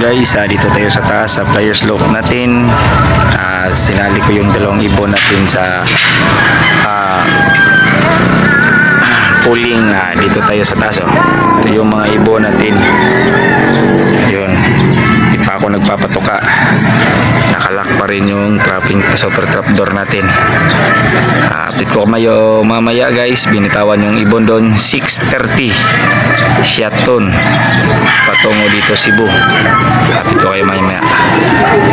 guys, dito tayo sa taas sa player slope natin. Sinali ko yung dalawang ibon natin sa pooling. Dito tayo sa taas. Ito yung mga ibon natin. Yun, di pa ako nagpapatuka, nakalak pa rin yung trapping super trap door natin. Update ko mamaya guys. Binitawan yung ibon doon 6:30 Shotton patungo dito Cebu. Update ko kayo mamaya.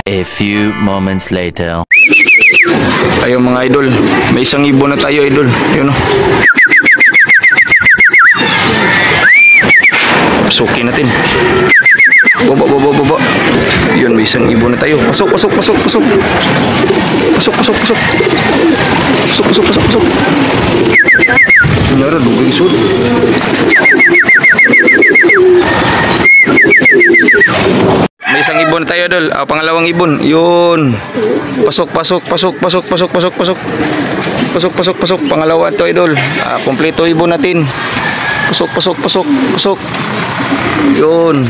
A few moments later. Ayun mga idol, may isang ibon na tayo idol. Yun o, pasukin natin. Baba. Yun, may isang ibon na tayo. Pasok. Pasok. Nyara, dugay isod. May isang ibon na tayo, idol. Pangalawang ibon. Yun. Pasok. Pangalawa to, idol. Kompleto ibon natin. Pasok. Yun.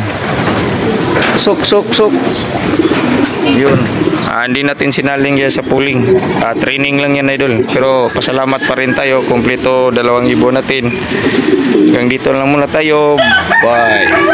Pasok. Yun. Hindi natin sinaling yan sa pooling. Training lang yan, idol. Pero pasalamat pa rin tayo. Kompleto dalawang ibon natin. Hanggang dito lang muna tayo. Bye.